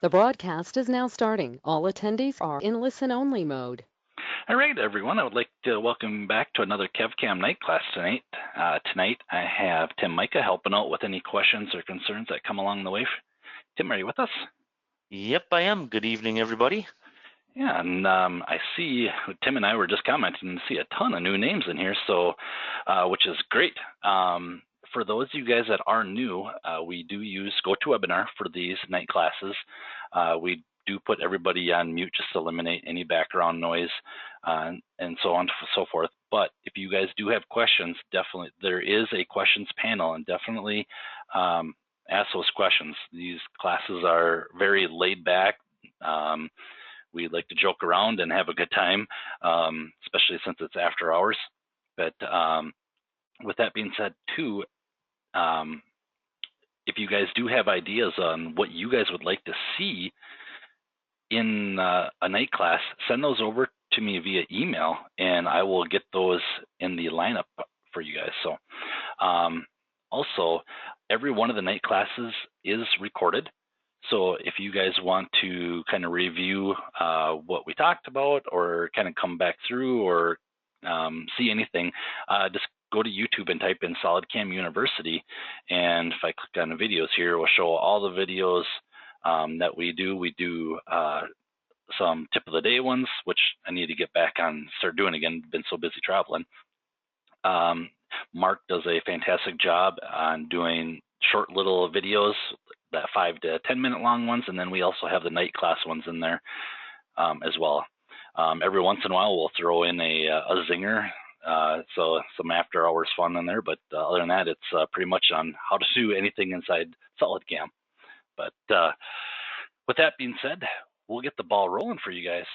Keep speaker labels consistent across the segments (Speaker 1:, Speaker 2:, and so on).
Speaker 1: The broadcast is now starting. All attendees are in listen-only mode.
Speaker 2: All right, everyone. I would like to welcome back to another KevCAM night class tonight. Tonight, I have Tim Micah helping out with any questions or concerns that come along the way. Tim, are you with us?
Speaker 3: Yep, I am. Good evening, everybody.
Speaker 2: Yeah, and I see Tim and I were just commenting and see a ton of new names in here, so which is great. For those of you guys that are new, we do use GoToWebinar for these night classes. We do put everybody on mute just to eliminate any background noise and so on and so forth. But if you guys do have questions, definitely there is a questions panel, and definitely ask those questions. These classes are very laid back. We like to joke around and have a good time, especially since it's after hours. But with that being said, too, if you guys do have ideas on what you guys would like to see in a night class, send those over to me via email, and I will get those in the lineup for you guys. So also, every one of the night classes is recorded. So if you guys want to kind of review what we talked about, or kind of come back through, or see anything, just go to YouTube and type in SolidCAM University. And if I click on the videos here, it will show all the videos that we do. We do some tip of the day ones, which I need to get back on, start doing again. Been so busy traveling. Mark does a fantastic job on doing short little videos, that 5 to 10 minute long ones, and then we also have the night class ones in there as well. Every once in a while we'll throw in a zinger, so some after hours fun in there, but other than that, it's pretty much on how to do anything inside SolidCAM. But with that being said, we'll get the ball rolling for you guys.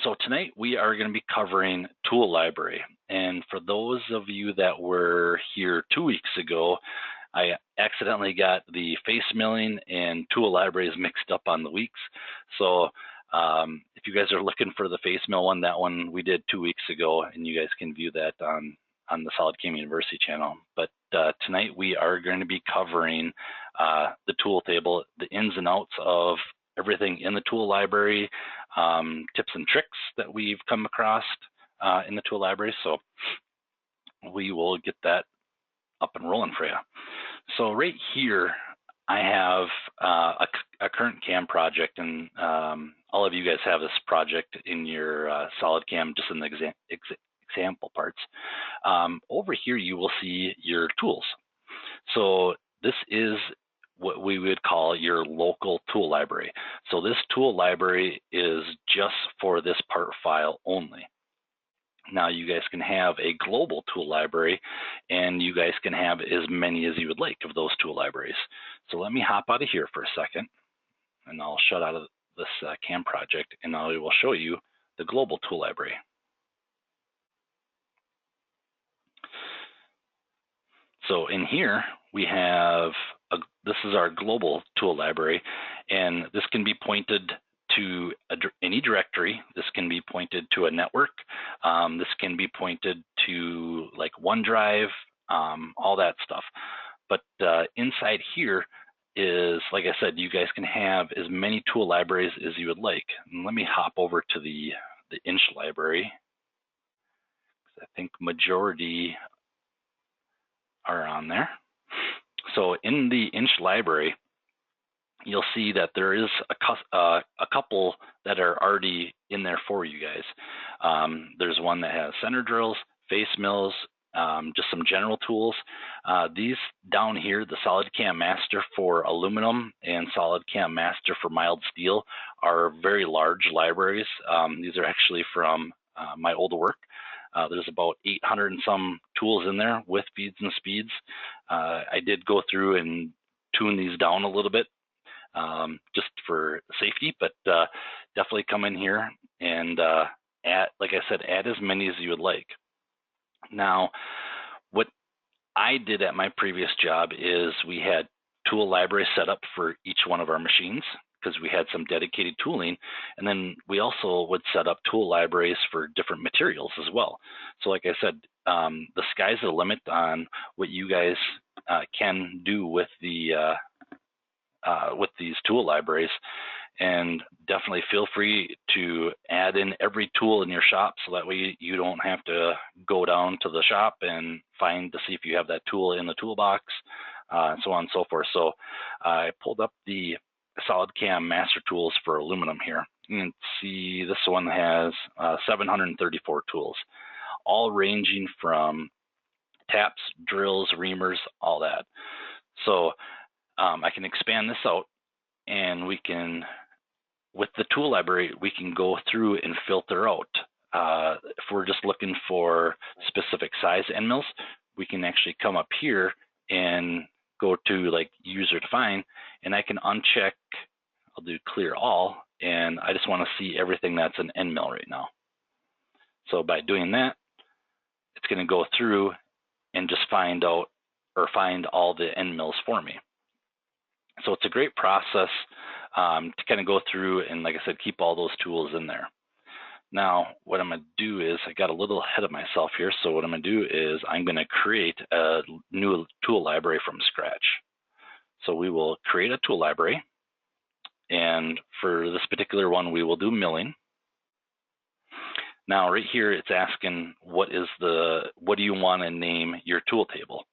Speaker 2: So tonight we are going to be covering tool library, and for those of you that were here 2 weeks ago, I accidentally got the face milling and tool libraries mixed up on the weeks. So if you guys are looking for the face mill one, that one we did 2 weeks ago, and you guys can view that on the SolidCAM University channel. But tonight we are going to be covering the tool table, the ins and outs of everything in the tool library, tips and tricks that we've come across in the tool library. So we will get that up and rolling for you. So right here, I have a current CAM project, and all of you guys have this project in your SolidCAM, just in the example parts. Over here, you will see your tools. So this is what we would call your local tool library. So this tool library is just for this part file only. Now you guys can have a global tool library, and you guys can have as many as you would like of those tool libraries. So let me hop out of here for a second, and I'll shut out of this CAM project, and I will show you the global tool library. So in here we have, this is our global tool library, and this can be pointed to any directory. This can be pointed to a network. This can be pointed to like OneDrive, all that stuff. But inside here is, like I said, you guys can have as many tool libraries as you would like. And let me hop over to the inch library. I think majority are on there. So in the inch library, you'll see that there is a couple that are already in there for you guys. There's one that has center drills, face mills, just some general tools. These down here, the SolidCAM Master for aluminum and SolidCAM Master for mild steel, are very large libraries. These are actually from my old work. There's about 800 and some tools in there with feeds and speeds. I did go through and tune these down a little bit, just for safety, but definitely come in here and add, like I said, add as many as you would like. Now, what I did at my previous job is we had tool libraries set up for each one of our machines, because we had some dedicated tooling, and then we also would set up tool libraries for different materials as well. So like I said, the sky's the limit on what you guys can do with the with these tool libraries. And definitely feel free to add in every tool in your shop, so that way you don't have to go down to the shop and find to see if you have that tool in the toolbox, and so on and so forth. So I pulled up the SolidCAM master tools for aluminum here. You can see this one has 734 tools, all ranging from taps, drills, reamers, all that. So I can expand this out, and we can, with the tool library, we can go through and filter out. If we're just looking for specific size end mills, we can actually come up here and go to like user define, and I can uncheck, I'll do clear all, and I just want to see everything that's an end mill right now. So by doing that, it's going to go through and just find out, or find all the end mills for me. So it's a great process to kind of go through and, like I said, keep all those tools in there. Now, what I'm going to do is, I got a little ahead of myself here, so what I'm going to do is I'm going to create a new tool library from scratch. So we will create a tool library, and for this particular one, we will do milling. Now, right here, it's asking what do you want to name your tool table?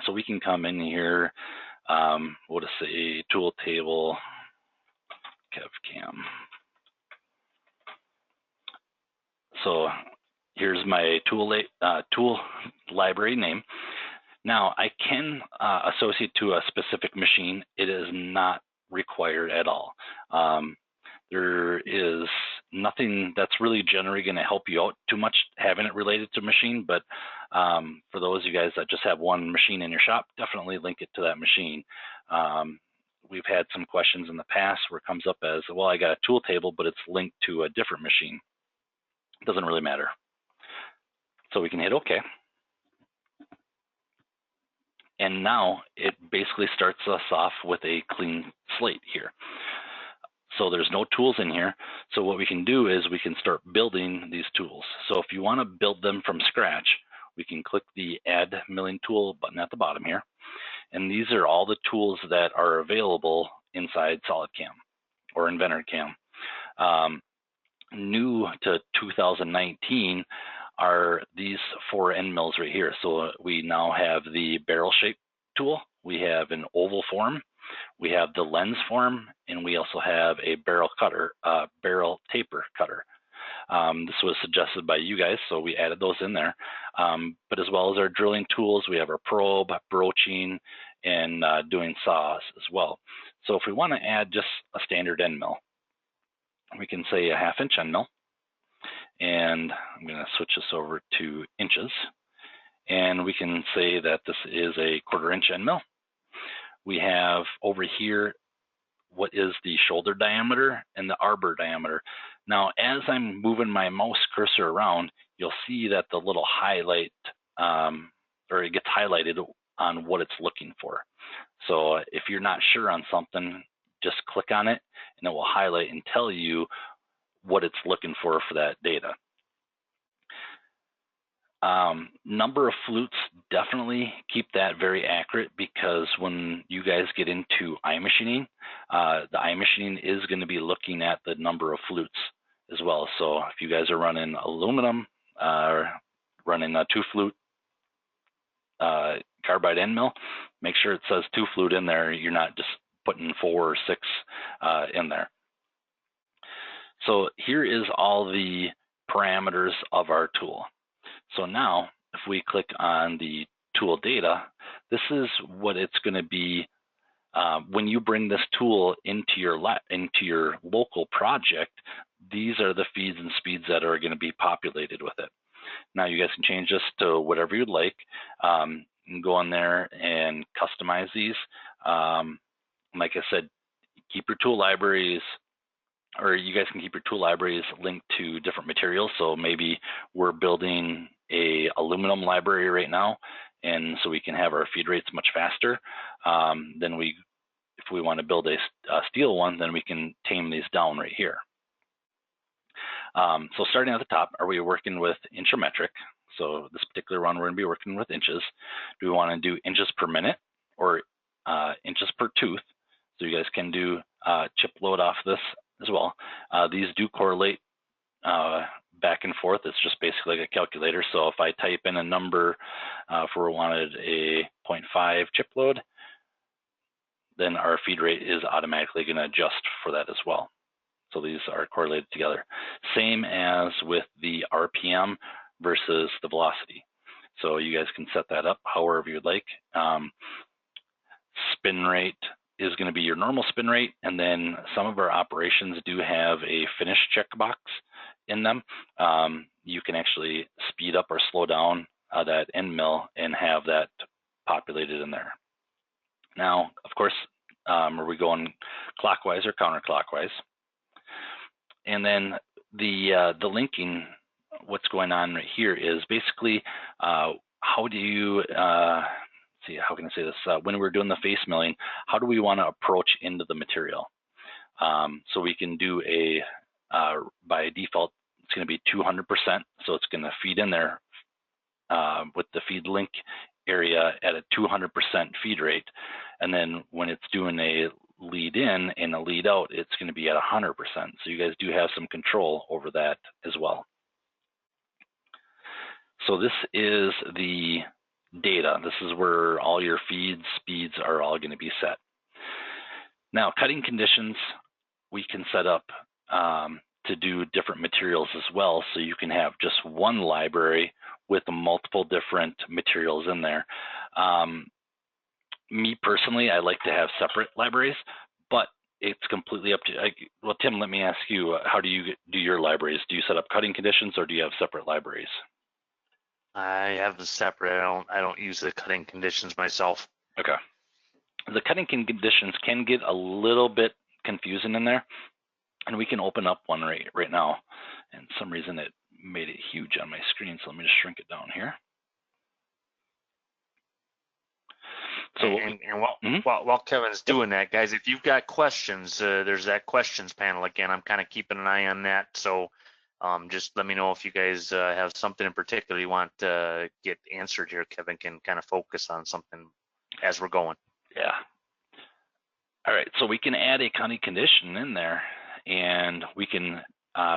Speaker 2: So we can come in here, we'll just say tool table KevCAM. So here's my tool library name. Now I can associate to a specific machine. It is not required at all. There is nothing that's really generally going to help you out too much having it related to machine, but for those of you guys that just have one machine in your shop, definitely link it to that machine. We've had some questions in the past where it comes up as, well, I got a tool table, but it's linked to a different machine. It doesn't really matter. So we can hit OK. And now it basically starts us off with a clean slate here. So there's no tools in here. So what we can do is we can start building these tools. So if you want to build them from scratch, we can click the Add Milling Tool button at the bottom here. And these are all the tools that are available inside SolidCAM or InventorCAM. New to 2019 are these 4 end mills right here. So we now have the barrel shape tool, we have an oval form, we have the lens form, and we also have a barrel cutter, barrel taper cutter. This was suggested by you guys, so we added those in there. But as well as our drilling tools, we have our probe, broaching, and doing saws as well. So if we want to add just a standard end mill, we can say a 1/2 inch end mill. And I'm going to switch this over to inches. And we can say that this is a 1/4 inch end mill. We have over here what is the shoulder diameter and the arbor diameter. Now, as I'm moving my mouse cursor around, you'll see that the little highlight, or it gets highlighted on what it's looking for. So if you're not sure on something, just click on it and it will highlight and tell you what it's looking for that data. Number of flutes, definitely keep that very accurate, because when you guys get into iMachining, the iMachining is going to be looking at the number of flutes as well. So if you guys are running aluminum, running a 2-flute carbide end mill, make sure it says 2-flute in there. You're not just putting 4 or 6 in there. So here is all the parameters of our tool. So now if we click on the tool data, this is what it's going to be when you bring this tool into your local project. These are the feeds and speeds that are going to be populated with it. Now you guys can change this to whatever you'd like. You can go in there and customize these. Like I said, keep your tool libraries, or you guys can keep your tool libraries linked to different materials. So maybe we're building a aluminum library right now, and so we can have our feed rates much faster. Then if we want to build a steel one, then we can tame these down right here. So starting at the top, are we working with inch or metric? So this particular one, we're going to be working with inches. Do we want to do inches per minute or inches per tooth? So you guys can do chip load off this as well. These do correlate back and forth. It's just basically like a calculator. So if I type in a number for wanted a 0.5 chip load, then our feed rate is automatically going to adjust for that as well. So these are correlated together. Same as with the RPM versus the velocity. So you guys can set that up however you'd like. Spin rate is going to be your normal spin rate, and then some of our operations do have a finish checkbox in them. You can actually speed up or slow down that end mill and have that populated in there. Now, of course, are we going clockwise or counterclockwise? And then the linking, what's going on right here is basically how do you see, how can I say this? When we're doing the face milling, how do we want to approach into the material? So we can do a, by default, it's going to be 200%. So it's going to feed in there with the feed link area at a 200% feed rate. And then when it's doing a lead in and a lead out, it's going to be at 100%. So you guys do have some control over that as well. So this is the data. This is where all your feed speeds are all going to be set. Now, cutting conditions, we can set up to do different materials as well. So you can have just one library with multiple different materials in there. Me personally, I like to have separate libraries, but it's completely up to you. Well, Tim, let me ask you, how do you do your libraries? Do you set up cutting conditions or do you have separate libraries?
Speaker 3: I have the separate. I don't use the cutting conditions myself.
Speaker 2: Okay. The cutting conditions can get a little bit confusing in there, and we can open up one right now. And for some reason it made it huge on my screen, so let me just shrink it down here. So
Speaker 3: while Kevin's doing that, guys, if you've got questions, there's that questions panel again. I'm kind of keeping an eye on that. So just let me know if you guys have something in particular you want to get answered here. Kevin can kind of focus on something as we're going.
Speaker 2: Yeah. All right, so we can add a cutting condition in there, and we can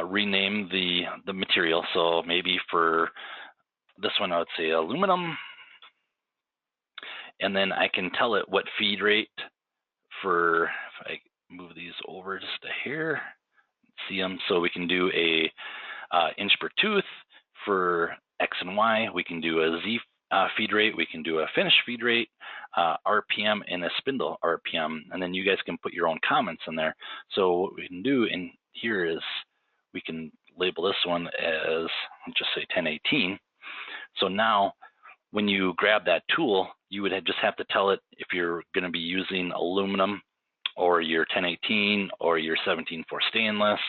Speaker 2: rename the material. So maybe for this one, I would say aluminum. And then I can tell it what feed rate for, if I move these over just a hair, see them. So we can do a inch per tooth for X and Y. We can do a Z feed rate. We can do a finish feed rate, RPM, and a spindle RPM. And then you guys can put your own comments in there. So what we can do in here is we can label this one as, let's just say 1018. So now when you grab that tool, you would just have to tell it if you're going to be using aluminum or your 1018 or your 17-4 stainless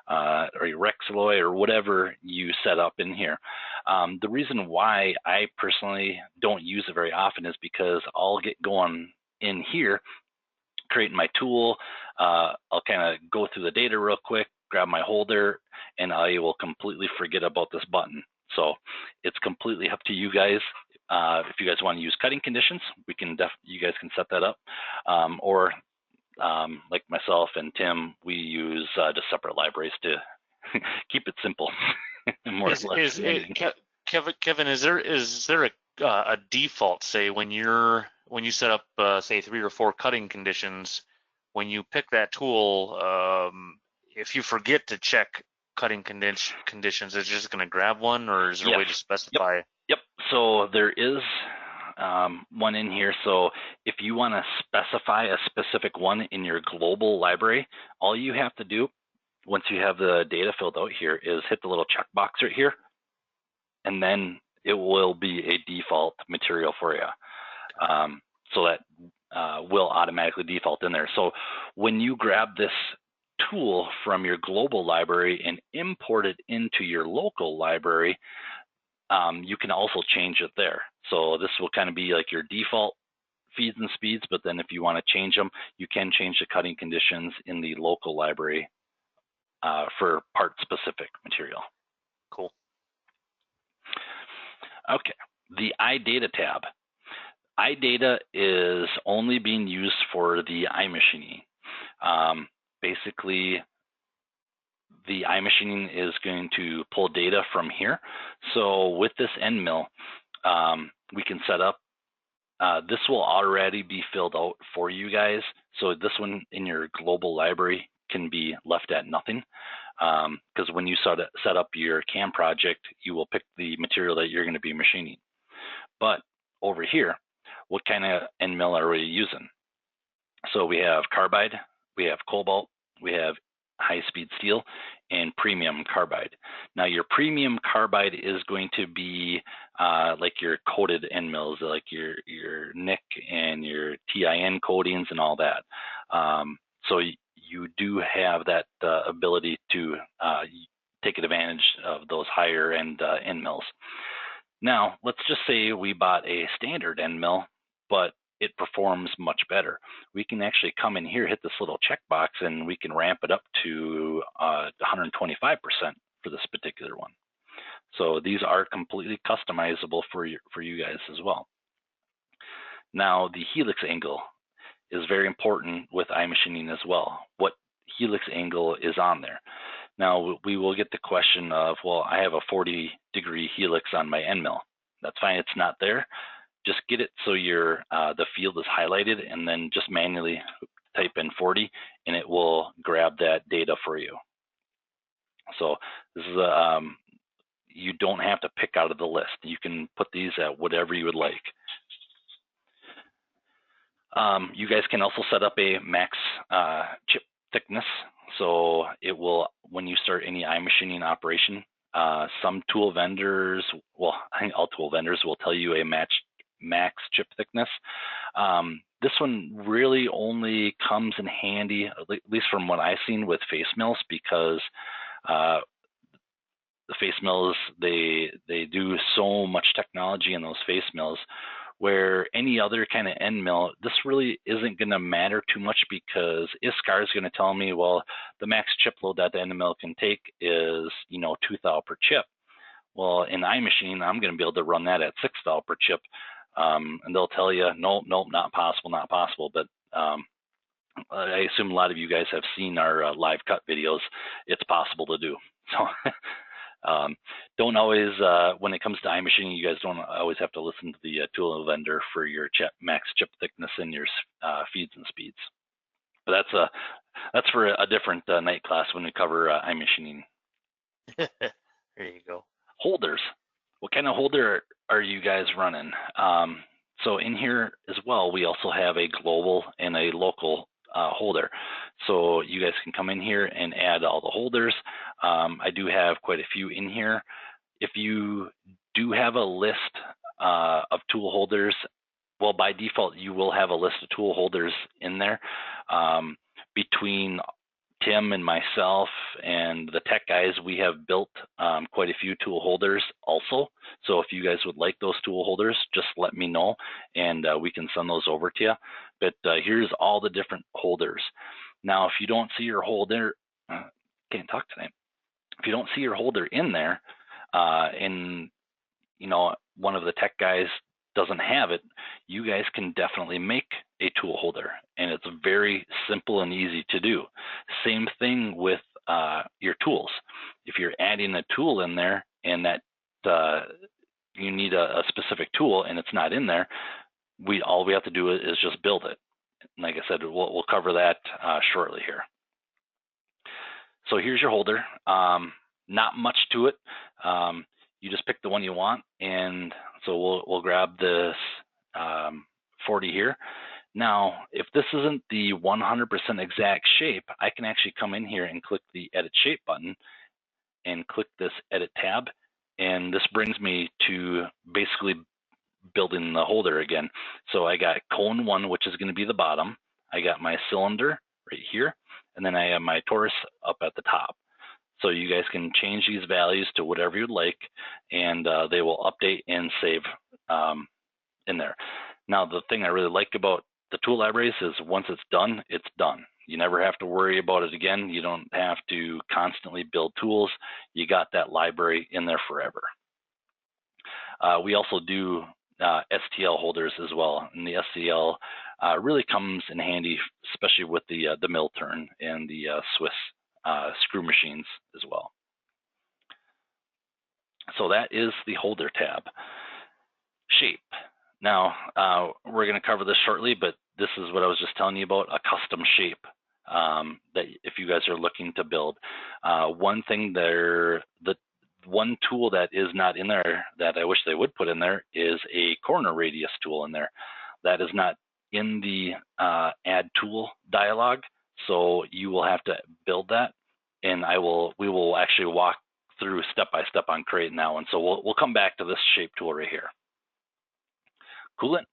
Speaker 2: or your Rexalloy or whatever you set up in here. The reason why I personally don't use it very often is because I'll get going in here, creating my tool. I'll kind of go through the data real quick, grab my holder, and I will completely forget about this button. So it's completely up to you guys. If you guys want to use cutting conditions, we can you guys can set that up, or like myself and Tim, we use just separate libraries to keep it simple. More or less.
Speaker 3: Kevin, is there a default, say when you set up say 3 or 4 cutting conditions, when you pick that tool, if you forget to check cutting conditions, is it just going to grab one, or is there a way to specify?
Speaker 2: Yep. So there is one in here. So if you want to specify a specific one in your global library, all you have to do once you have the data filled out here is hit the little checkbox right here, and then it will be a default material for you. So that will automatically default in there. So when you grab this tool from your global library and import it into your local library, you can also change it there. So this will kind of be like your default feeds and speeds, but then if you want to change them, you can change the cutting conditions in the local library for part-specific material.
Speaker 3: Cool.
Speaker 2: Okay, the iData tab. iData is only being used for the iMachining. Basically, the iMachining is going to pull data from here. So with this end mill, we can set up, this will already be filled out for you guys. So this one in your global library can be left at nothing. Because when you set up your CAM project, you will pick the material that you're going to be machining. But over here, what kind of end mill are we using? So we have carbide, we have cobalt, we have high-speed steel, and premium carbide. Now your premium carbide is going to be like your coated end mills, like your NIC and your TIN coatings and all that. So you do have that ability to take advantage of those higher end end mills. Now, let's just say we bought a standard end mill, but it performs much better. We can actually come in here, hit this little checkbox, and we can ramp it up to 125% for this particular one. So these are completely customizable for you guys as well. Now, the helix angle is very important with iMachining as well. What helix angle is on there? Now, we will get the question of, well, I have a 40-degree helix on my end mill. That's fine, it's not there. Just get it so your the field is highlighted, and then just manually type in 40, and it will grab that data for you. So this is a, you don't have to pick out of the list. You can put these at whatever you would like. You guys can also set up a max chip thickness. So it will, when you start any iMachining operation, some tool vendors, well, I think all tool vendors will tell you a max chip thickness. This one really only comes in handy, at least from what I've seen, with face mills, because the face mills, they do so much technology in those face mills, where any other kind of end mill, this really isn't going to matter too much, because ISCAR is going to tell me, well, the max chip load that the end mill can take is, 2 thou per chip. Well, in iMachining, I'm going to be able to run that at 6 thou per chip, and they'll tell you, nope, not possible, not possible. But I assume a lot of you guys have seen our live cut videos. It's possible to do. So don't always, when it comes to iMachining, you guys don't always have to listen to the tool vendor for your max chip thickness and your feeds and speeds. But that's for a different night class when we cover iMachining.
Speaker 3: There you go.
Speaker 2: Holders. What kind of holder are you guys running? So in here as well, we also have a global and a local holder. So you guys can come in here and add all the holders. I do have quite a few in here. If you do have a list of tool holders, well, by default, you will have a list of tool holders in there. Between Tim and myself and the tech guys, we have built quite a few tool holders also. So if you guys would like those tool holders, just let me know, and we can send those over to you. But here's all the different holders. Now, if you don't see your holder, can't talk tonight. If you don't see your holder in there, and one of the tech guys doesn't have it, you guys can definitely make a tool holder, and it's very simple and easy to do. Same thing with your tools. If you're adding a tool in there and that you need a specific tool and it's not in there, all we have to do is just build it. Like I said, we'll cover that shortly here. So here's your holder. Not much to it. You just pick the one you want, and so we'll grab this 40 here. Now, if this isn't the 100% exact shape, I can actually come in here and click the Edit Shape button and click this Edit tab, and this brings me to basically building the holder again. So I got cone 1, which is going to be the bottom. I got my cylinder right here, and then I have my torus up at the top. So you guys can change these values to whatever you'd like, and they will update and save in there. Now, the thing I really like about the tool libraries is once it's done, it's done. You never have to worry about it again. You don't have to constantly build tools. You got that library in there forever. We also do STL holders as well. And the STL really comes in handy, especially with the mill turn and the Swiss screw machines as well. So that is the holder tab. Shape. Now, we're going to cover this shortly, but this is what I was just telling you about, a custom shape that if you guys are looking to build. One thing there, the one tool that is not in there that I wish they would put in there is a corner radius tool in there. That is not in the add tool dialog, so you will have to build that, and we will actually walk through step by step on creating that one. So we'll come back to this shape tool right here. Coolant.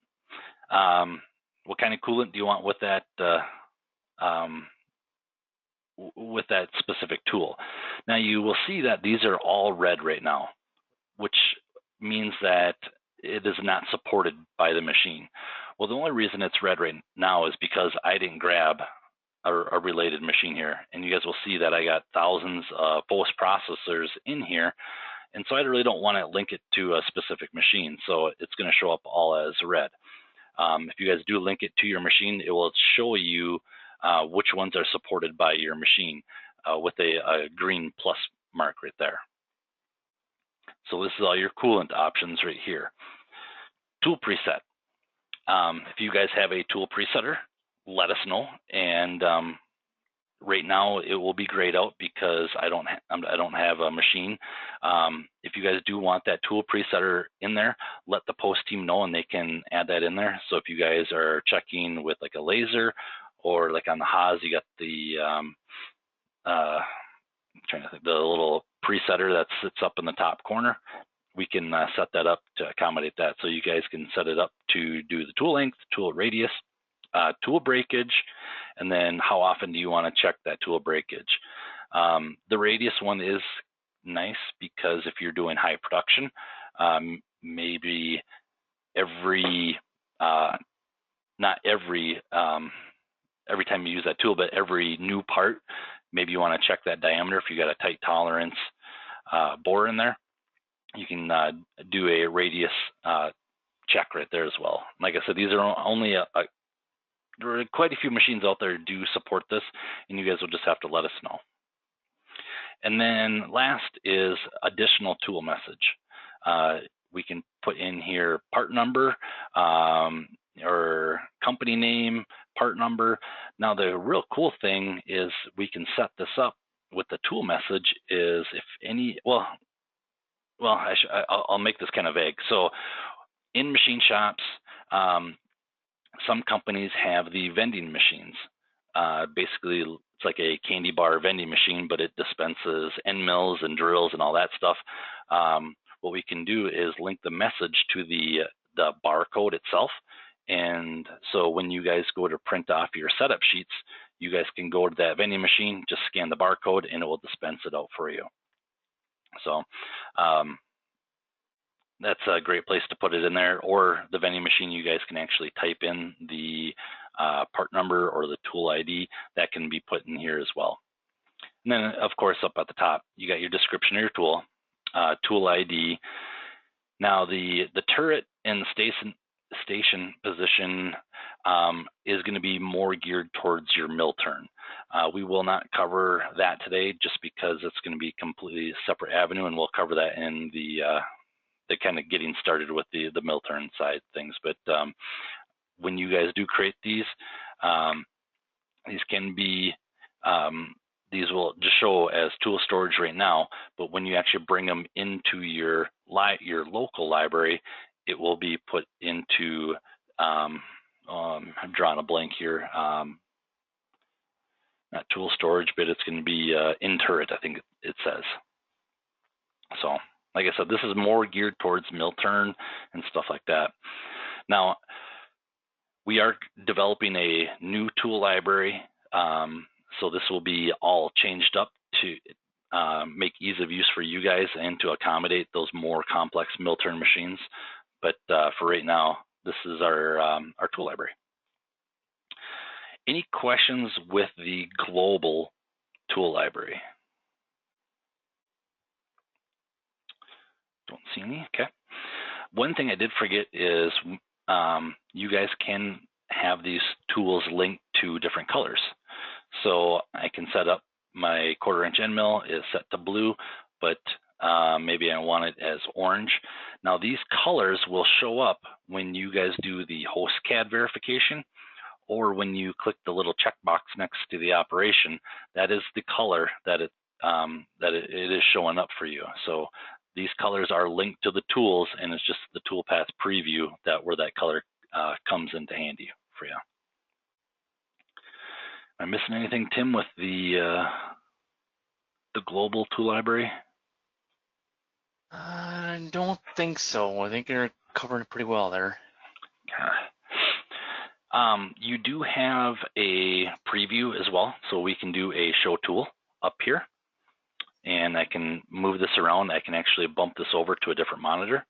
Speaker 2: What kind of coolant do you want with that specific tool? Now you will see that these are all red right now, which means that it is not supported by the machine. Well, the only reason it's red right now is because I didn't grab a related machine here, and you guys will see that I got thousands of post processors in here, and so I really don't want to link it to a specific machine, so it's going to show up all as red. If you guys do link it to your machine, it will show you which ones are supported by your machine with a green plus mark right there. So this is all your coolant options right here. Tool preset. If you guys have a tool presetter, let us know. And right now it will be grayed out because I don't have a machine. If you guys do want that tool presetter in there, let the post team know and they can add that in there. So if you guys are checking with like a laser, or like on the Haas, you got the I'm trying to think, the little presetter that sits up in the top corner. We can set that up to accommodate that. So you guys can set it up to do the tool length, tool radius, tool breakage, and then how often do you want to check that tool breakage. The radius one is nice because if you're doing high production, maybe every time you use that tool, but every new part, maybe you want to check that diameter. If you got a tight tolerance bore in there, you can do a radius check right there as well. Like I said, these are only there are quite a few machines out there do support this, and you guys will just have to let us know. And then last is additional tool message. We can put in here part number, or company name, part number. Now the real cool thing is we can set this up with the tool message is if any, I'll make this kind of vague. So in machine shops, some companies have the vending machines. Basically, it's like a candy bar vending machine, but it dispenses end mills and drills and all that stuff. What we can do is link the message to the barcode itself. And so when you guys go to print off your setup sheets, you guys can go to that vending machine, just scan the barcode, and it will dispense it out for you. So that's a great place to put it in there. Or the vending machine, you guys can actually type in the part number or the tool ID. That can be put in here as well. And then, of course, up at the top, you got your description of your tool, tool ID. Now, the turret and the station position is going to be more geared towards your mill turn. We will not cover that today just because it's going to be a completely separate avenue, and we'll cover that in the kind of getting started with the mill turn side things. But when you guys do create these can be these will just show as tool storage right now, but when you actually bring them into your local library, it will be put into, I'm drawing a blank here, not tool storage, but it's going to be in turret, I think it says. So, like I said, this is more geared towards mill turn and stuff like that. Now, we are developing a new tool library, so this will be all changed up to make ease of use for you guys and to accommodate those more complex mill turn machines. But for right now, this is our tool library. Any questions with the global tool library? Don't see any, okay. one thing I did forget is you guys can have these tools linked to different colors. So I can set up my 1/4 inch end mill is set to blue, but maybe I want it as orange. Now these colors will show up when you guys do the host CAD verification, or when you click the little checkbox next to the operation. That is the color that it is showing up for you. So these colors are linked to the tools, and it's just the toolpath preview where that color comes into handy for you. Am I missing anything, Tim, with the global tool library?
Speaker 3: I don't think so. I think you're covering it pretty well there.
Speaker 2: You do have a preview as well, so we can do a show tool up here, and I can move this around. I can actually bump this over to a different monitor.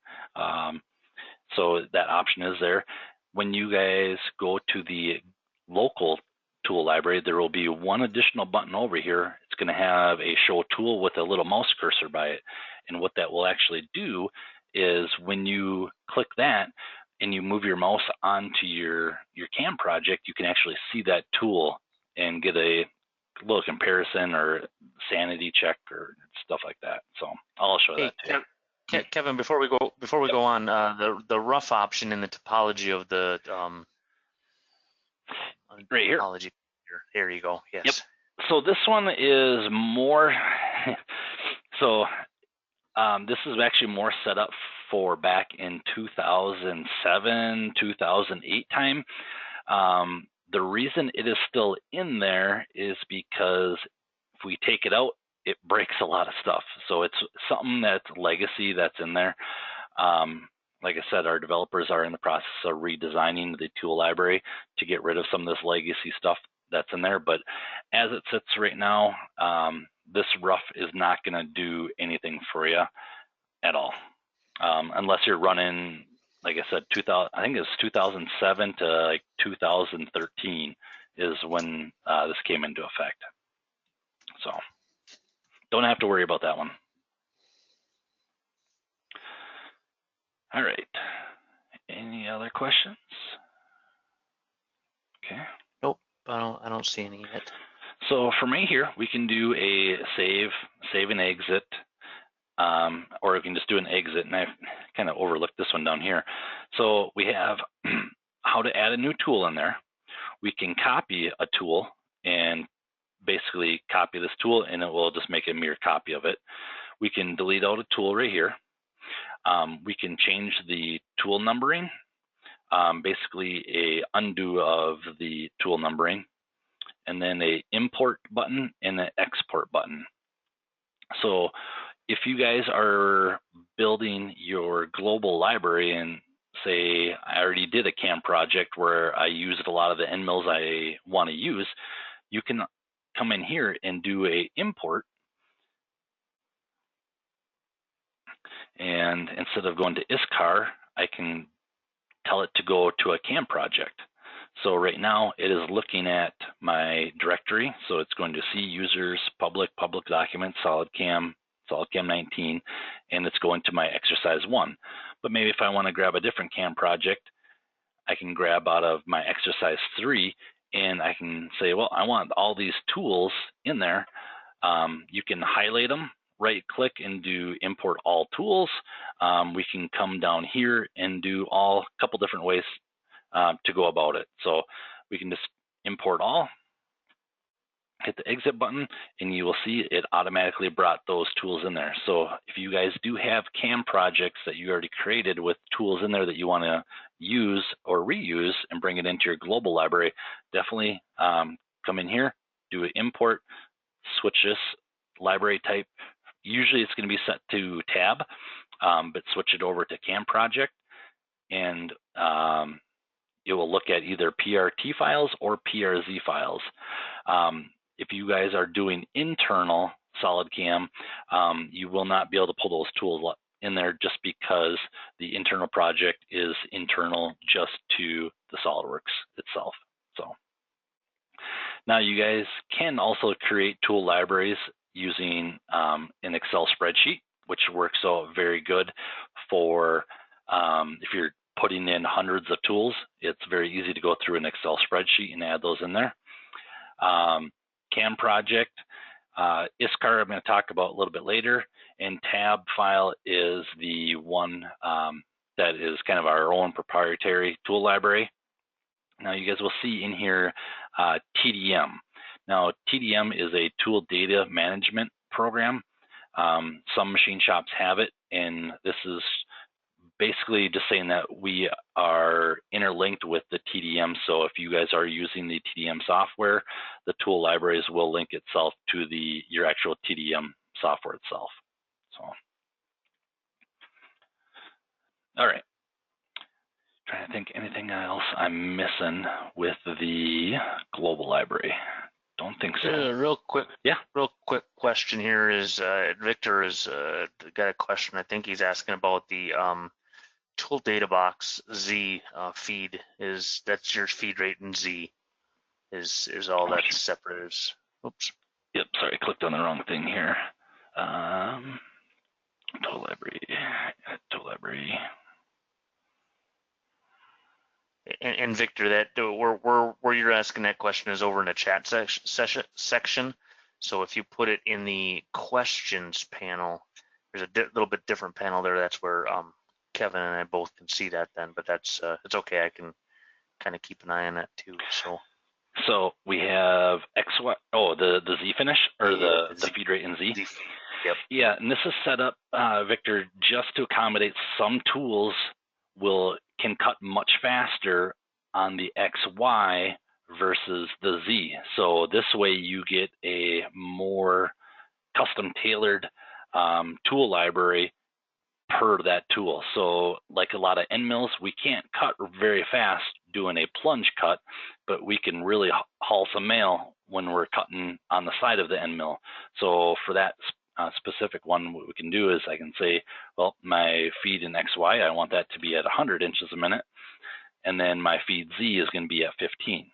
Speaker 2: So that option is there. When you guys go to the local tool library, there will be one additional button over here. It's going to have a show tool with a little mouse cursor by it. And what that will actually do is when you click that and you move your mouse onto your CAM project, you can actually see that tool and get a little comparison or sanity check or stuff like that. So I'll show that too.
Speaker 3: Kevin, before we go on, the rough option in the topology of the
Speaker 2: right here.
Speaker 3: Topology. There you go. Yes.
Speaker 2: Yep. So this one is more. So this is actually more set up for back in 2007, 2008 time. The reason it is still in there is because if we take it out, it breaks a lot of stuff. So it's something that's legacy that's in there. Like I said, our developers are in the process of redesigning the tool library to get rid of some of this legacy stuff that's in there. But as it sits right now, this rough is not going to do anything for you at all, unless you're running, like I said, 2007 to like 2013 is when this came into effect. So don't have to worry about that one. All right. Any other questions? Okay.
Speaker 3: Nope. I don't see any yet.
Speaker 2: So for me here, we can do a save and exit, or we can just do an exit. And I've kind of overlooked this one down here. So we have how to add a new tool in there. We can copy a tool and basically copy this tool, and it will just make a mirror copy of it. We can delete out a tool right here. We can change the tool numbering, basically a undo of the tool numbering, and then a import button and an export button. So if you guys are building your global library, and say I already did a CAM project where I used a lot of the end mills I want to use, you can come in here and do a import. And instead of going to ISCAR, I can tell it to go to a CAM project. So right now it is looking at my directory. So it's going to see users, public documents, SolidCAM 19, and it's going to my exercise 1. But maybe if I want to grab a different CAM project, I can grab out of my exercise 3, and I can say, well, I want all these tools in there. You can highlight them, right click and do import all tools. We can come down here and do a couple different ways to go about it. So we can just import all, hit the exit button, and you will see it automatically brought those tools in there. So if you guys do have CAM projects that you already created with tools in there that you want to use or reuse and bring it into your global library, definitely come in here, do an import, switch this library type. Usually it's going to be set to tab, but switch it over to CAM project, and it will look at either PRT files or PRZ files. If you guys are doing internal SolidCAM, you will not be able to pull those tools in there just because the internal project is internal just to the SolidWorks itself. So now you guys can also create tool libraries using an Excel spreadsheet, which works out very good for If you're putting in hundreds of tools, it's very easy to go through an Excel spreadsheet and add those in there. CAM project, ISCAR I'm going to talk about a little bit later, and tab file is the one that is kind of our own proprietary tool library. Now you guys will see in here TDM. Now TDM is a tool data management program. Some machine shops have it, and this is basically just saying that we are interlinked with the TDM. So if you guys are using the TDM software, the tool libraries will link itself to your actual TDM software itself. So, all right. Trying to think anything else I'm missing with the global library. Don't think so.
Speaker 3: Real quick
Speaker 2: question
Speaker 3: here is Victor has got a question. I think he's asking about the tool data box Z feed. That's your feed rate in Z? Is all that separate? Oops.
Speaker 2: Yep. Sorry, I clicked on the wrong thing here. Tool library.
Speaker 3: And Victor, that where you're asking that question is over in the chat section. So if you put it in the questions panel, there's a little bit different panel there. That's where Kevin and I both can see that then. But that's it's okay. I can kind of keep an eye on that too.
Speaker 2: So we have XY. Oh, the Z finish or the feed rate in Z.
Speaker 3: Yep.
Speaker 2: Yeah, and this is set up, Victor, just to accommodate some tools can cut much faster on the XY versus the Z. So this way you get a more custom tailored tool library per that tool. So like a lot of end mills, we can't cut very fast doing a plunge cut, but we can really haul some mail when we're cutting on the side of the end mill. So for that specific one, what we can do is I can say, well, my feed in XY, I want that to be at 100 inches a minute, and then my feed Z is going to be at 15.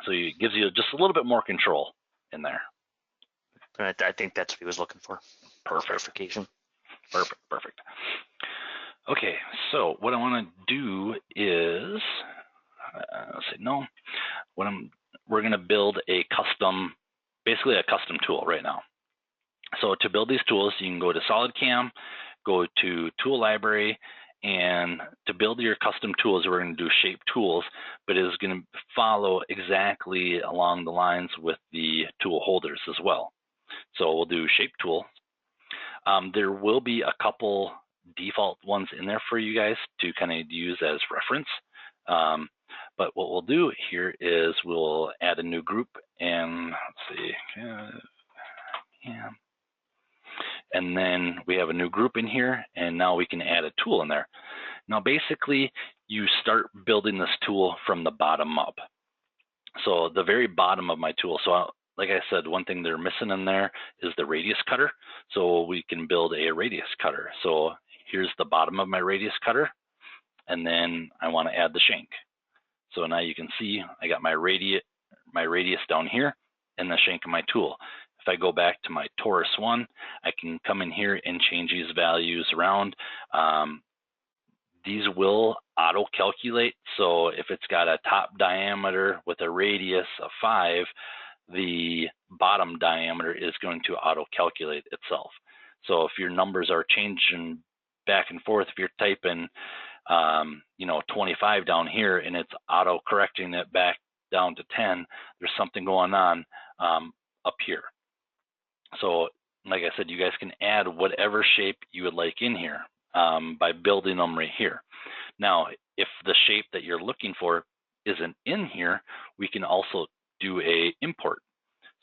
Speaker 2: So it gives you just a little bit more control in there.
Speaker 3: I think that's what he was looking for.
Speaker 2: Perfect.
Speaker 3: Verification.
Speaker 2: Perfect. Okay, so what I want to do is, let's say no. We're going to build basically a custom tool right now. So to build these tools, you can go to SolidCAM, go to Tool Library, and to build your custom tools, we're going to do shape tools, but it is going to follow exactly along the lines with the tool holders as well. So we'll do shape tool. There will be a couple default ones in there for you guys to kind of use as reference. But what we'll do here is we'll add a new group, and let's see, yeah. And then we have a new group in here, and now we can add a tool in there. Now basically you start building this tool from the bottom up. So the very bottom of my tool, so like I said, one thing they're missing in there is the radius cutter. So we can build a radius cutter. So here's the bottom of my radius cutter, and then I want to add the shank. So now you can see I got my radius down here and the shank of my tool. If I go back to my torus one, I can come in here and change these values around. These will auto calculate. So if it's got a top diameter with a radius of 5, the bottom diameter is going to auto calculate itself. So if your numbers are changing back and forth, if you're typing 25 down here and it's auto correcting it back down to 10, there's something going on up here. So like I said, you guys can add whatever shape you would like in here by building them right here. Now, if the shape that you're looking for isn't in here, we can also do a import.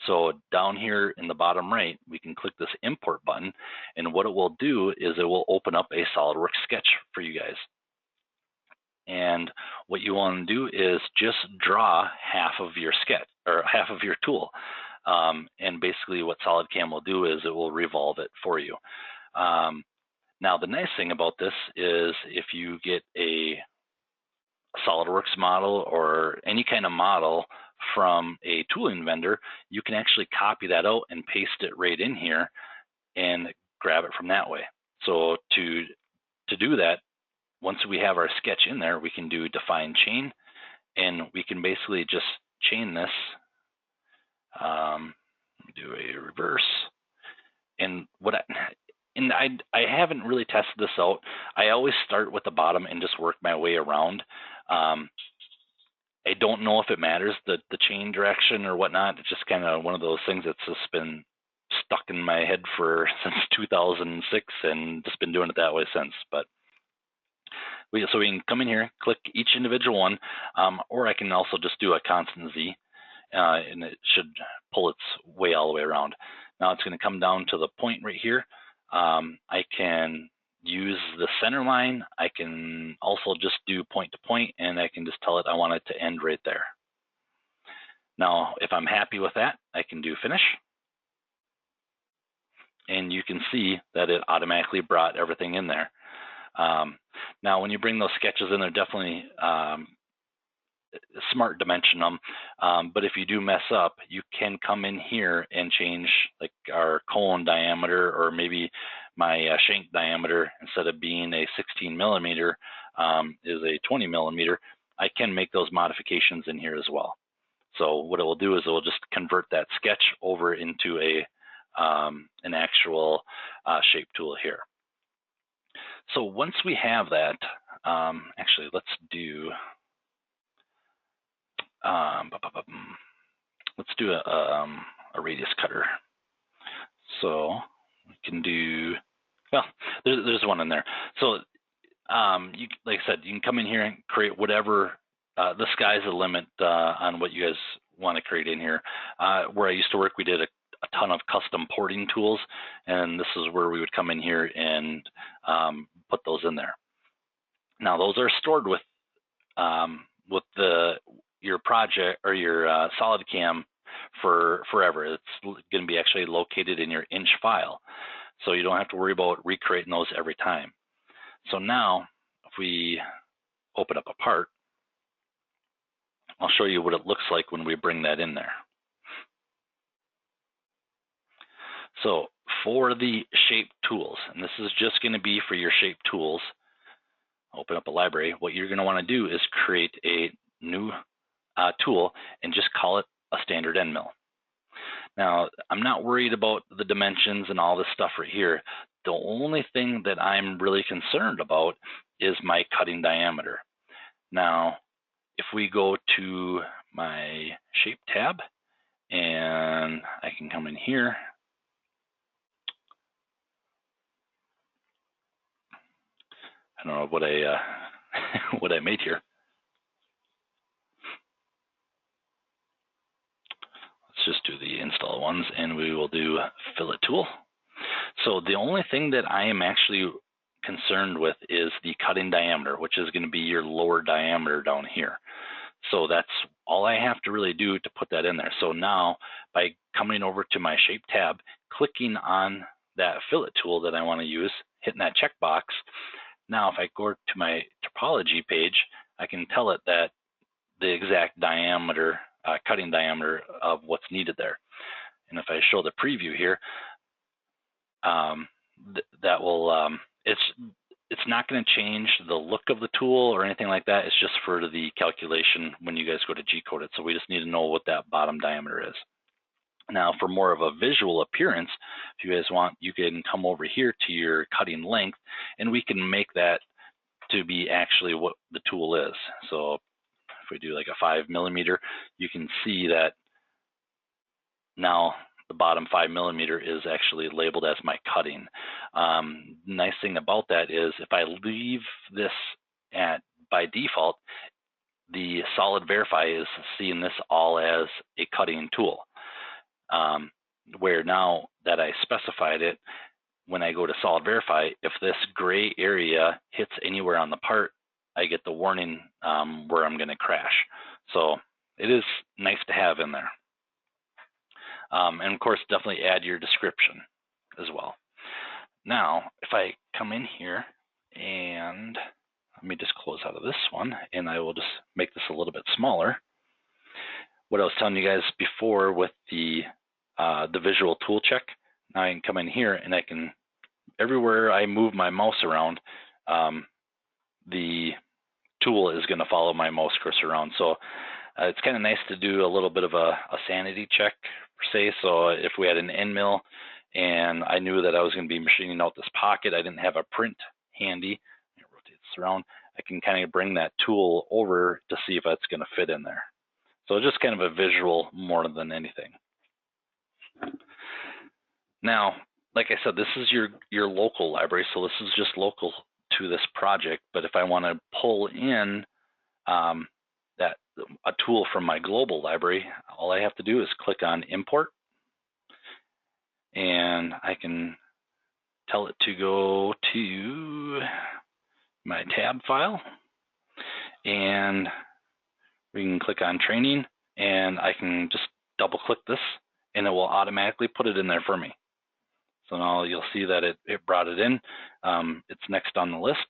Speaker 2: So down here in the bottom right, we can click this import button, and what it will do is it will open up a SolidWorks sketch for you guys. And what you want to do is just draw half of your sketch or half of your tool. And basically what SolidCAM will do is it will revolve it for you. Now the nice thing about this is if you get a SolidWorks model or any kind of model from a tooling vendor, you can actually copy that out and paste it right in here and grab it from that way. So to do that, once we have our sketch in there, we can do define chain, and we can basically just chain this, do a reverse. And I haven't really tested this out. I always start with the bottom and just work my way around. I don't know if it matters, the chain direction or whatnot. It's just kind of one of those things that's just been stuck in my head since 2006, and just been doing it that way since. But so we can come in here, click each individual one, or I can also just do a constant Z, and it should pull its way all the way around. Now it's going to come down to the point right here. I can use the center line. I can also just do point to point, and I can just tell it I want it to end right there. Now, if I'm happy with that, I can do finish. And you can see that it automatically brought everything in there. Now, when you bring those sketches in, they're definitely smart dimension them. But if you do mess up, you can come in here and change like our cone diameter, or maybe my shank diameter, instead of being a 16 millimeter, is a 20 millimeter. I can make those modifications in here as well. So what it will do is it will just convert that sketch over into an actual shape tool here. So once we have that, actually let's do a radius cutter. So we can do, well, there's one in there. So like I said, you can come in here and create whatever, the sky's the limit on what you guys want to create in here. Where I used to work, we did a ton of custom porting tools, and this is where we would come in here and put those in there. Now those are stored with your project or your SolidCAM for forever. It's going to be actually located in your inch file, so you don't have to worry about recreating those every time. So now, if we open up a part, I'll show you what it looks like when we bring that in there. So for the shape tools, and this is just going to be for your shape tools, open up a library. What you're going to want to do is create a new tool and just call it a standard end mill. Now, I'm not worried about the dimensions and all this stuff right here. The only thing that I'm really concerned about is my cutting diameter. Now, if we go to my shape tab, and I can come in here, I don't know what what I made here. Let's just do the install ones, and we will do fillet tool. So the only thing that I am actually concerned with is the cutting diameter, which is going to be your lower diameter down here. So that's all I have to really do to put that in there. So now, by coming over to my shape tab, clicking on that fillet tool that I want to use, hitting that checkbox, now if I go to my topology page, I can tell it that the exact diameter, cutting diameter of what's needed there. And if I show the preview here, that will, it's not going to change the look of the tool or anything like that. It's just for the calculation when you guys go to G-code it. So we just need to know what that bottom diameter is. Now, for more of a visual appearance, if you guys want, you can come over here to your cutting length, and we can make that to be actually what the tool is. So if we do like a 5 millimeter, you can see that now the bottom 5 millimeter is actually labeled as my cutting. Nice thing about that is if I leave this by default, the Solid Verify is seeing this all as a cutting tool. Where now that I specified it, when I go to Solid Verify, if this gray area hits anywhere on the part, I get the warning where I'm going to crash. So it is nice to have in there. And of course, definitely add your description as well. Now, if I come in here and let me just close out of this one, and I will just make this a little bit smaller. What I was telling you guys before with the visual tool check, now I can come in here and I can, everywhere I move my mouse around, the tool is going to follow my mouse cursor around. So it's kind of nice to do a little bit of a sanity check, per se. So if we had an end mill and I knew that I was going to be machining out this pocket, I didn't have a print handy, rotate this around, I can kind of bring that tool over to see if that's going to fit in there. So just kind of a visual more than anything. Now, like I said, this is your local library, so this is just local to this project. But if I want to pull in a tool from my global library, all I have to do is click on Import, and I can tell it to go to my tab file, and we can click on Training, and I can just double click this, and it will automatically put it in there for me. So now you'll see that it brought it in. It's next on the list.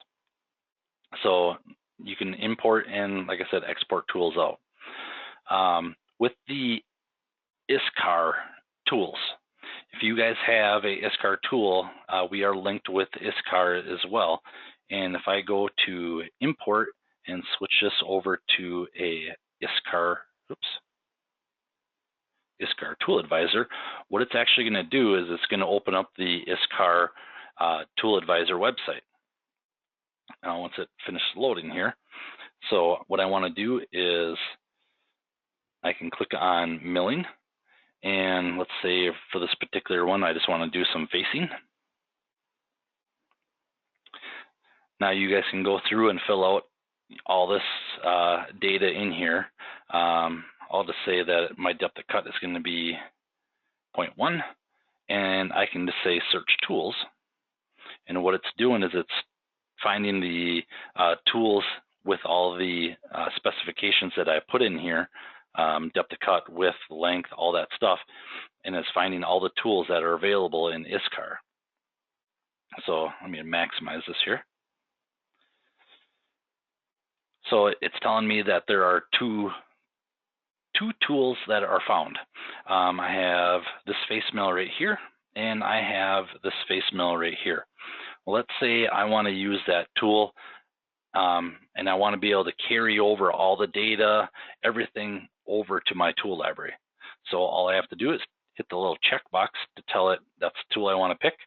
Speaker 2: So you can import and, like I said, export tools out. With the ISCAR tools, if you guys have a ISCAR tool, we are linked with ISCAR as well. And if I go to import and switch this over to a ISCAR Tool Advisor, what it's actually going to do is it's going to open up the ISCAR Tool Advisor website. Now, once it finishes loading here, so what I want to do is I can click on milling, and let's say for this particular one, I just want to do some facing. Now you guys can go through and fill out all this data in here. I'll just say that my depth of cut is going to be 0.1, and I can just say search tools. And what it's doing is it's finding the tools with all the specifications that I put in here, depth of cut, width, length, all that stuff, and it's finding all the tools that are available in ISCAR. So let me maximize this here. So it's telling me that there are two tools that are found. I have this face mill right here, and I have this face mill right here. Well, let's say I want to use that tool, and I want to be able to carry over all the data, everything over to my tool library. So all I have to do is hit the little checkbox to tell it that's the tool I want to pick,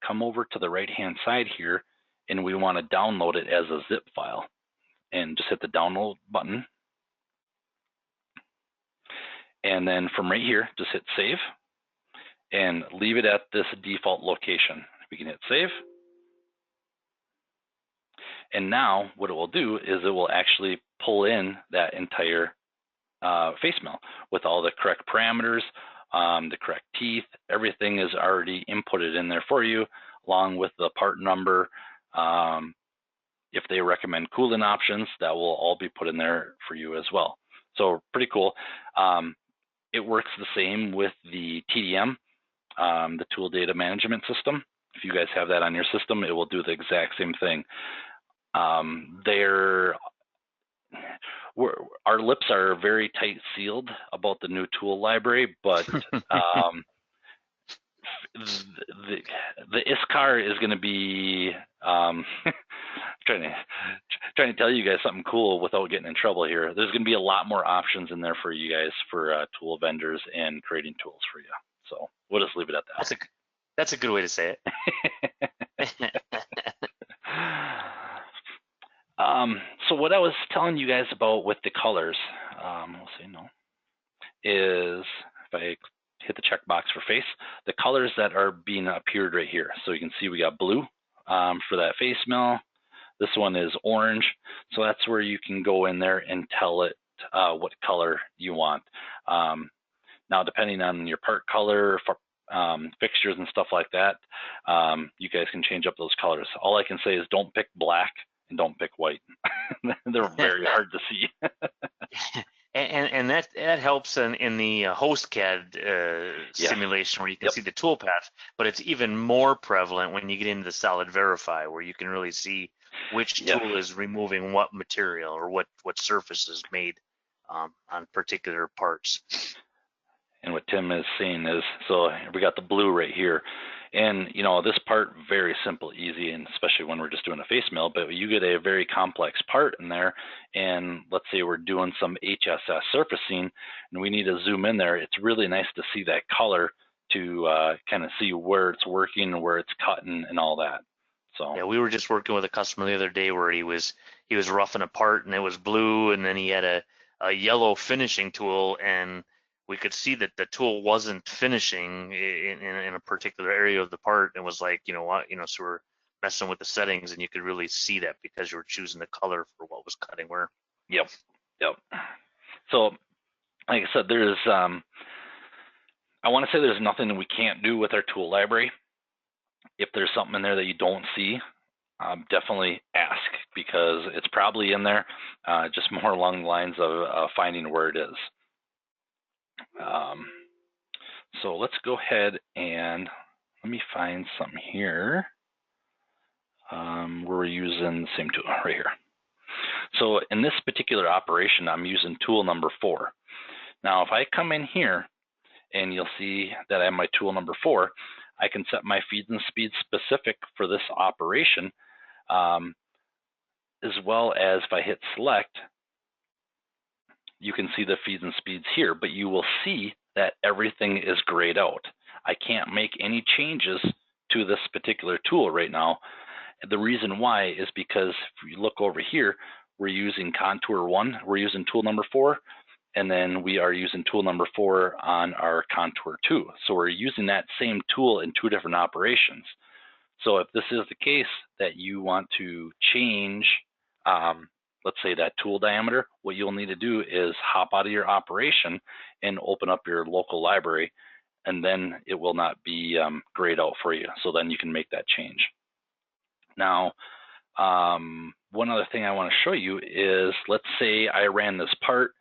Speaker 2: come over to the right-hand side here, and we want to download it as a zip file. And just hit the download button. And then from right here, just hit save and leave it at this default location. We can hit save. And now what it will do is it will actually pull in that entire face mill with all the correct parameters, the correct teeth, everything is already inputted in there for you, along with the part number. If they recommend coolant options, that will all be put in there for you as well. So pretty cool. It works the same with the TDM, the Tool Data Management System. If you guys have that on your system, it will do the exact same thing. Our lips are very tight sealed about the new tool library, but the ISCAR is going to be trying to tell you guys something cool without getting in trouble here. There's going to be a lot more options in there for you guys for tool vendors and creating tools for you. So we'll just leave it at that.
Speaker 3: That's a good way to say it.
Speaker 2: So what I was telling you guys about with the colors, we'll say no, is if I hit the checkbox for face, the colors that are being appeared right here. So you can see we got blue for that face mill. This one is orange. So that's where you can go in there and tell it what color you want. Now, depending on your part color, fixtures and stuff like that, you guys can change up those colors. All I can say is don't pick black and don't pick white. They're very hard to see.
Speaker 3: And that helps in the host CAD simulation where you can see the tool path, but it's even more prevalent when you get into the solid verify where you can really see which tool is removing what material or what surface is made on particular parts.
Speaker 2: And what Tim is saying is, so we got the blue right here. And, you know, this part, very simple, easy, and especially when we're just doing a face mill, but you get a very complex part in there, and let's say we're doing some HSS surfacing, and we need to zoom in there. It's really nice to see that color to kind of see where it's working and where it's cutting and all that. So
Speaker 3: yeah, we were just working with a customer the other day where he was roughing a part and it was blue, and then he had a yellow finishing tool, and we could see that the tool wasn't finishing in a particular area of the part, and was like, you know what, so we're messing with the settings, and you could really see that because you were choosing the color for what was cutting where.
Speaker 2: Yep. So like I said, there's I want to say there's nothing we can't do with our tool library. If there's something in there that you don't see, definitely ask, because it's probably in there, just more along the lines of finding where it is. So let's go ahead and let me find something here where we're using the same tool right here. So in this particular operation, I'm using tool number 4. Now, if I come in here, and you'll see that I have my tool number 4, I can set my feeds and speeds specific for this operation, as well as if I hit select, you can see the feeds and speeds here, but you will see that everything is grayed out. I can't make any changes to this particular tool right now. The reason why is because if you look over here, we're using contour 1, we're using tool number 4, and then we are using tool number 4 on our contour 2. So we're using that same tool in 2 different operations. So if this is the case that you want to change, let's say that tool diameter, what you'll need to do is hop out of your operation and open up your local library, and then it will not be grayed out for you. So then you can make that change. Now, one other thing I want to show you is, let's say I ran this part,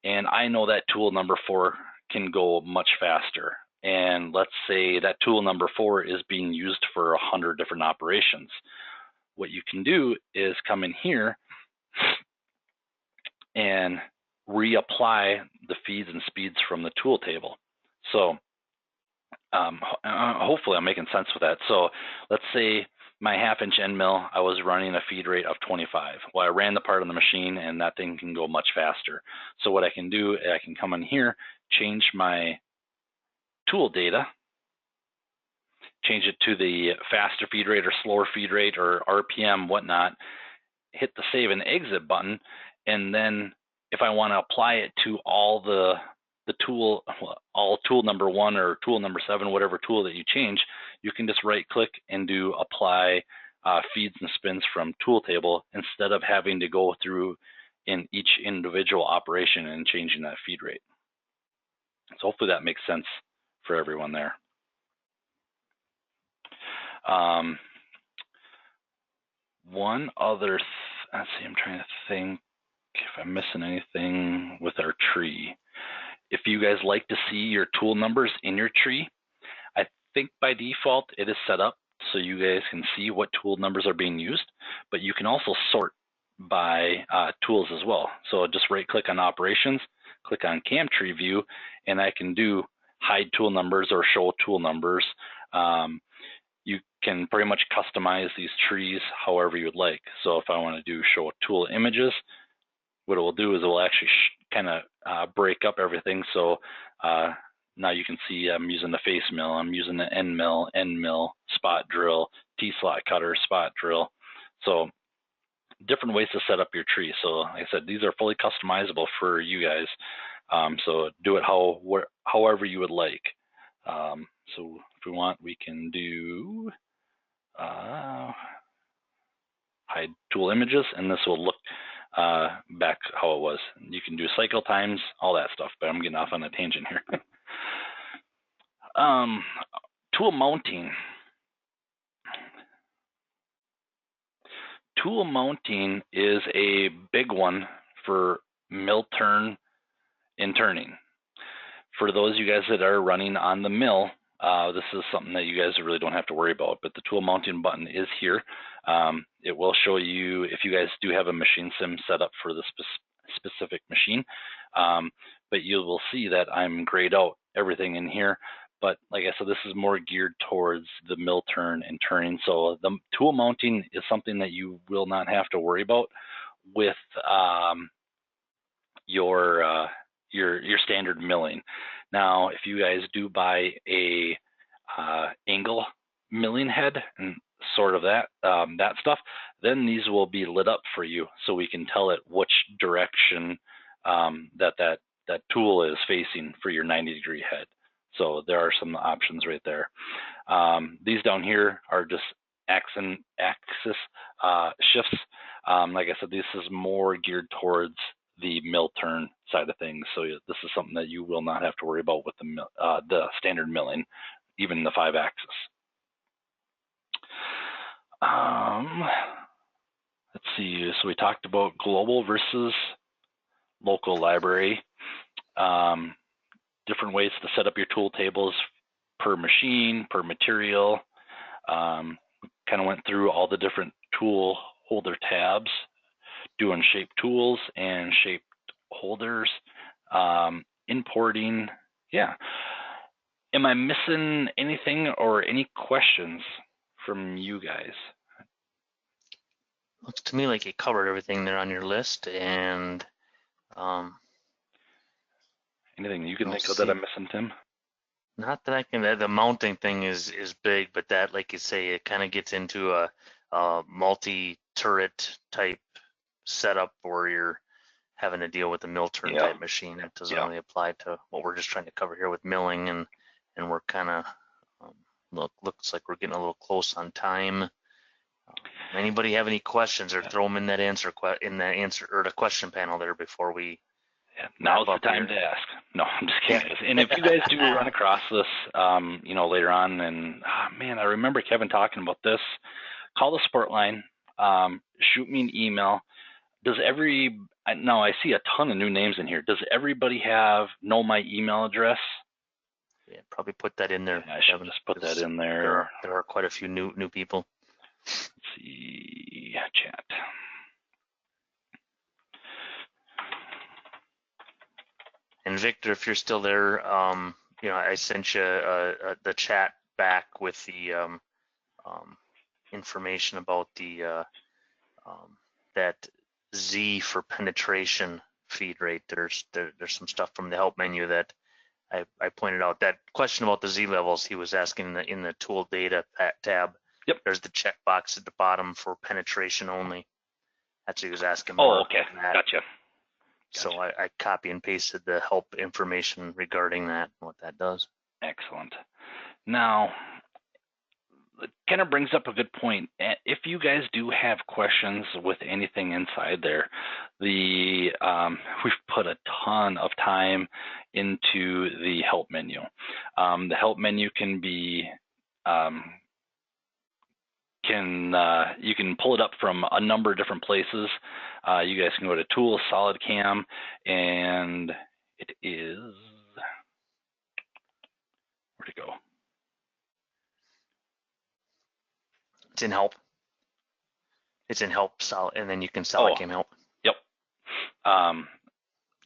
Speaker 2: and I know that tool number 4 can go much faster. And let's say that tool number 4 is being used for 100 different operations. What you can do is come in here and reapply the feeds and speeds from the tool table. So hopefully I'm making sense with that. So let's say my 1/2-inch end mill, I was running a feed rate of 25. Well, I ran the part on the machine, and that thing can go much faster. So what I can do, I can come in here, change my tool data, change it to the faster feed rate or slower feed rate or RPM, whatnot, hit the save and exit button, and then if I want to apply it to all the tool, all tool number 1 or tool number 7, whatever tool that you change, you can just right click and do apply feeds and spins from tool table, instead of having to go through in each individual operation and changing that feed rate. So hopefully that makes sense for everyone there. One other, let's see, I'm trying to think if I'm missing anything with our tree. If you guys like to see your tool numbers in your tree, I think by default it is set up so you guys can see what tool numbers are being used, but you can also sort by tools as well. So just right click on operations, click on CAM tree view, and I can do hide tool numbers or show tool numbers. You can pretty much customize these trees however you would like. So if I want to do show tool images, what it will do is it will actually kind of break up everything. So now you can see I'm using the face mill, I'm using the end mill, spot drill, T-slot cutter, spot drill. So different ways to set up your tree. So like I said, these are fully customizable for you guys. So do it however you would like. So if we want, we can do hide tool images, and this will look back how it was. You can do cycle times, all that stuff, but I'm getting off on a tangent here. Tool mounting. Tool mounting is a big one for mill turn and turning. For those of you guys that are running on the mill, this is something that you guys really don't have to worry about, but the tool mounting button is here. It will show you if you guys do have a machine sim set up for the specific machine, but you will see that I'm grayed out everything in here. But like I said, this is more geared towards the mill turn and turning. So the tool mounting is something that you will not have to worry about with your standard milling. Now, if you guys do buy a angle milling head and sort of that stuff, then these will be lit up for you, so we can tell it which direction that tool is facing for your 90-degree head. So there are some options right there. These down here are just axis shifts. Like I said, this is more geared towards the mill turn side of things. So this is something that you will not have to worry about with the standard milling, even the 5-axis. Let's see. So we talked about global versus local library. Different ways to set up your tool tables per machine, per material. Kind of went through all the different tool holder tabs, doing shaped tools and shaped holders, importing. Yeah. Am I missing anything or any questions from you guys?
Speaker 3: Looks to me like you covered everything there on your list, and
Speaker 2: anything you can think of that I'm missing, Tim?
Speaker 3: Not that I can. The mounting thing is big, but that, like you say, it kind of gets into a multi-turret type setup where you're having to deal with a mill turn type machine. That doesn't really apply to what we're just trying to cover here with milling, and we're kind of looks like we're getting a little close on time. Anybody have any questions, or throw them in that answer or the question panel there before we.
Speaker 2: Yeah, now's the time to ask. No, I'm just kidding. And if you guys do run across this, later on, and man, I remember Kevin talking about this. Call the support line. Shoot me an email. I see a ton of new names in here. Does everybody know my email address?
Speaker 3: Yeah, probably put that in there.
Speaker 2: Yeah, I should just put that in there.
Speaker 3: There are quite a few new people.
Speaker 2: Let's see, chat.
Speaker 3: And Victor, if you're still there, I sent you the chat back with the information about the that Z for penetration feed rate. There's some stuff from the help menu that I pointed out. That question about the Z levels, he was asking in the tool data tab.
Speaker 2: Yep.
Speaker 3: There's the checkbox at the bottom for penetration only. That's what he was asking.
Speaker 2: Oh, okay. Gotcha.
Speaker 3: So I copy and pasted the help information regarding that and what that does.
Speaker 2: Excellent. Now, it kind of brings up a good point. If you guys do have questions with anything inside there, we've put a ton of time into the help menu. The help menu can be you can pull it up from a number of different places. You guys can go to Tools, SolidCAM, and it is, where'd it go?
Speaker 3: It's in help. It's in help, and then you can SolidCAM help.
Speaker 2: Yep.
Speaker 3: There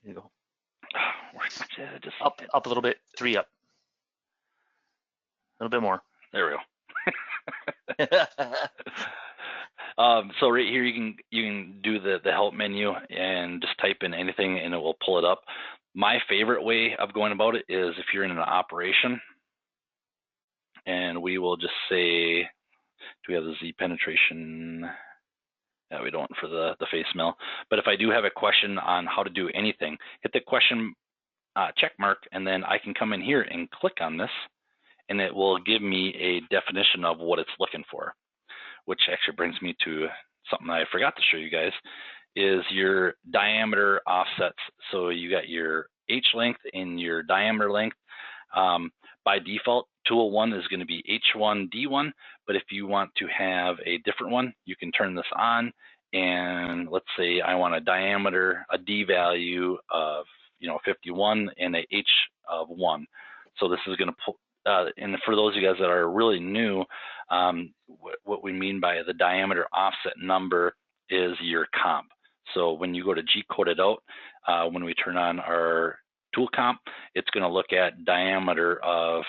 Speaker 3: you go.
Speaker 2: Just
Speaker 3: up a little bit, 3 up. A little bit more.
Speaker 2: There we go. So right here you can do the help menu and just type in anything and it will pull it up. My favorite way of going about it is if you're in an operation, and we will just say, do we have the Z penetration? Yeah, we don't for the face mill. But if I do have a question on how to do anything, hit the question check mark, and then I can come in here and click on this, and it will give me a definition of what it's looking for, which actually brings me to something I forgot to show you guys, is your diameter offsets. So you got your H length and your diameter length. By default, tool 1 is going to be H1, D1, but if you want to have a different one, you can turn this on, and let's say I want a diameter, a D value of 51 and a H of 1. So this is going to pull, and for those of you guys that are really new, what we mean by the diameter offset number is your comp. So when you go to G-code it out, when we turn on our tool comp, it's going to look at diameter of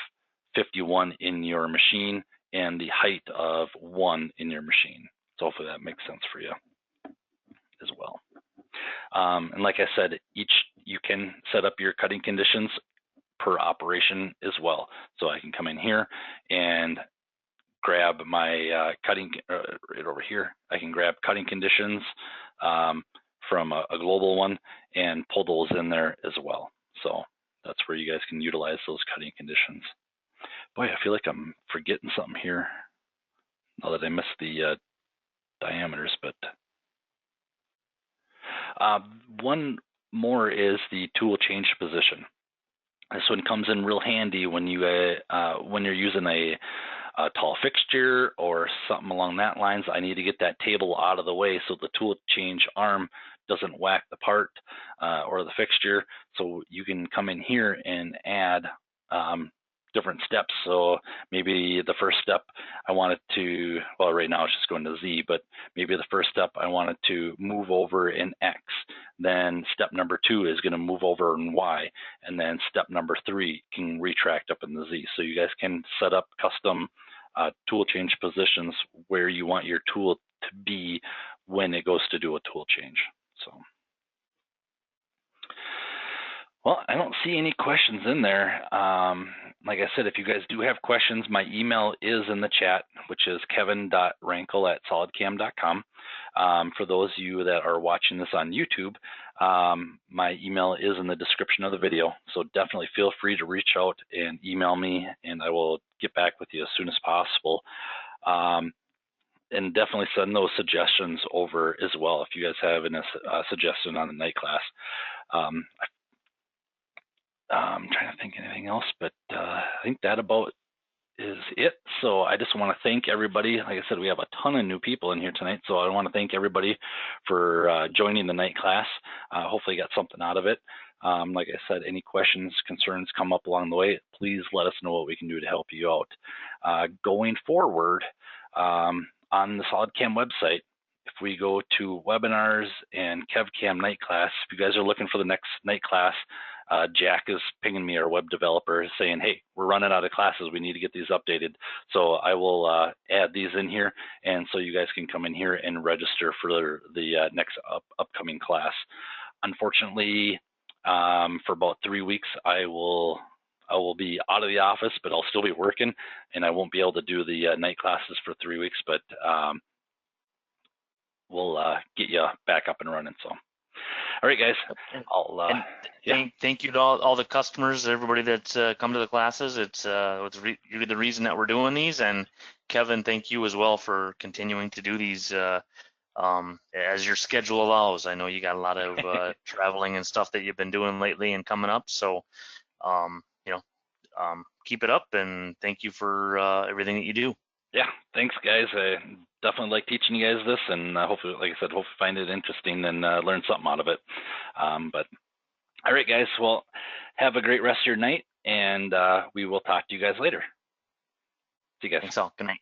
Speaker 2: 51 in your machine and the height of 1 in your machine. So hopefully that makes sense for you as well. And like I said, you can set up your cutting conditions per operation as well. So I can come in here and grab my cutting right over here. I can grab cutting conditions from a global one and pull those in there as well. So that's where you guys can utilize those cutting conditions. Boy, I feel like I'm forgetting something here now that I missed the diameters, but one more is the tool change position. This one comes in real handy when you're using a tall fixture or something along that lines. I need to get that table out of the way so the tool change arm doesn't whack the part or the fixture. So you can come in here and add different steps. So maybe the first step I wanted to, well, right now it's just going to Z, but maybe the first step I wanted to move over in X. Then step number 2 is going to move over in Y. And then step number 3 can retract up in the Z. So you guys can set up custom tool change positions where you want your tool to be when it goes to do a tool change. So. Well, I don't see any questions in there. Like I said, if you guys do have questions, my email is in the chat, which is kevin.rankel@solidcam.com. For those of you that are watching this on YouTube, my email is in the description of the video. So definitely feel free to reach out and email me, and I will get back with you as soon as possible. And definitely send those suggestions over as well if you guys have a suggestion on the night class. I'm trying to think of anything else, but I think that about is it. So I just want to thank everybody. Like I said, we have a ton of new people in here tonight, so I want to thank everybody for joining the night class. Hopefully you got something out of it. Like I said, any questions, concerns come up along the way, please let us know what we can do to help you out. Going forward, on the SolidCAM website, if we go to webinars and KevCAM night class, if you guys are looking for the next night class, Jack is pinging me, our web developer, saying, hey, we're running out of classes. We need to get these updated. So I will add these in here, and so you guys can come in here and register for the next upcoming class. Unfortunately, for about 3 weeks, I will be out of the office, but I'll still be working, and I won't be able to do the night classes for 3 weeks, but we'll get you back up and running. So. All right, guys.
Speaker 3: Thank you to all the customers, everybody that's come to the classes. You're the reason that we're doing these. And Kevin, thank you as well for continuing to do these as your schedule allows. I know you got a lot of traveling and stuff that you've been doing lately and coming up. So, keep it up, and thank you for everything that you do.
Speaker 2: Yeah, thanks, guys. I definitely like teaching you guys this, and hopefully, like I said, hopefully find it interesting and learn something out of it. But all right, guys. Well, have a great rest of your night, and we will talk to you guys later. See you guys.
Speaker 3: Thanks all. Good night.